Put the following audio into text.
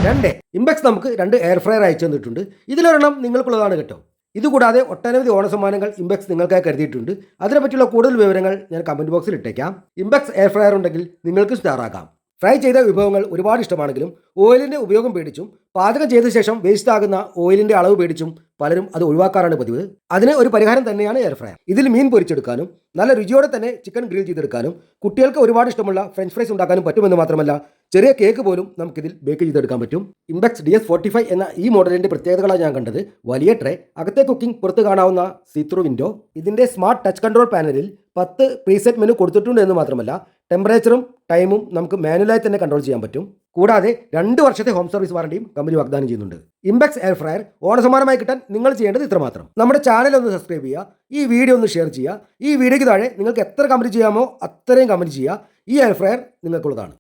രണ്ട്, ഇംബെക്സ് നമുക്ക് 2 air fryer അയച്ചു തന്നിട്ടുണ്ട്. ഇതിലൊരെണ്ണം നിങ്ങൾക്കുള്ളതാണ് കേട്ടോ. ഇതുകൂടാതെ ഒട്ടനവധി ഓണസമ്മാനങ്ങൾ ഇംബെക്സ് നിങ്ങൾക്കായി കരുതിയിട്ടുണ്ട്. അതിനെപ്പറ്റിയുള്ള കൂടുതൽ വിവരങ്ങൾ ഞാൻ കമൻറ്റ് ബോക്സിൽ ഇട്ടേക്കാം. ഇംബെക്സ് എയർ ഫ്രയർ ഉണ്ടെങ്കിൽ നിങ്ങൾക്ക് സ്റ്റാറാക്കാം. ഫ്രൈ ചെയ്ത വിഭവങ്ങൾ ഒരുപാട് ഇഷ്ടമാണെങ്കിലും ഓയിലിൻ്റെ ഉപയോഗം പേടിച്ചും പാചകം ചെയ്ത ശേഷം വേസ്റ്റ് ആകുന്ന ഓയിലിൻ്റെ അളവ് പേടിച്ചും പലരും അത് ഒഴിവാക്കാറാണ് പതിവ്. അതിന് ഒരു പരിഹാരം തന്നെയാണ് എയർ ഫ്രയർ. ഇതിൽ മീൻ പൊരിച്ചെടുക്കാനും നല്ല രുചിയോടെ തന്നെ ചിക്കൻ ഗ്രിൽ ചെയ്തെടുക്കാനും കുട്ടികൾക്ക് ഒരുപാട് ഇഷ്ടമുള്ള ഫ്രഞ്ച് ഫ്രൈസ് ഉണ്ടാക്കാനും പറ്റുമെന്ന് മാത്രമല്ല ചെറിയ കേക്ക് പോലും നമുക്കിതിൽ ബേക്ക് ചെയ്തെടുക്കാൻ പറ്റും. ഇംബെക്സ് DS45 എന്ന ഈ മോഡലിൻ്റെ പ്രത്യേകതകളാണ് ഞാൻ കണ്ടത്. വലിയ ട്രേ, അകത്തെ കുക്കിംഗ് പുറത്ത് കാണാവുന്ന സീത്രൂ വിൻഡോ, ഇതിൻ്റെ സ്മാർട്ട് ടച്ച് കൺട്രോൾ പാനലിൽ 10 പ്രീസെറ്റ് മെനു കൊടുത്തിട്ടുണ്ട് എന്ന് മാത്രമല്ല ടെമ്പറേച്ചറും ടൈമും നമുക്ക് മാനുവലായി തന്നെ കൺട്രോൾ ചെയ്യാൻ പറ്റും. കൂടാതെ 2 വർഷത്തെ ഹോം സർവീസ് വാറണ്ടിയും കമ്പനി വാഗ്ദാനം ചെയ്യുന്നുണ്ട്. ഇംബെക്സ് എയർ ഫ്രയർ ഓണസമ്മാനമായി കിട്ടാൻ നിങ്ങൾ ചെയ്യേണ്ടത് ഇത്രമാത്രം: നമ്മുടെ ചാനൽ ഒന്ന് സബ്സ്ക്രൈബ് ചെയ്യുക, ഈ വീഡിയോ ഒന്ന് ഷെയർ ചെയ്യുക, ഈ വീഡിയോയ്ക്ക് താഴെ നിങ്ങൾക്ക് എത്ര കമൻറ്റ് ചെയ്യാമോ അത്രയും കമൻറ്റ് ചെയ്യുക. ഈ എയർ ഫ്രയർ നിങ്ങൾക്കുള്ളതാണ്.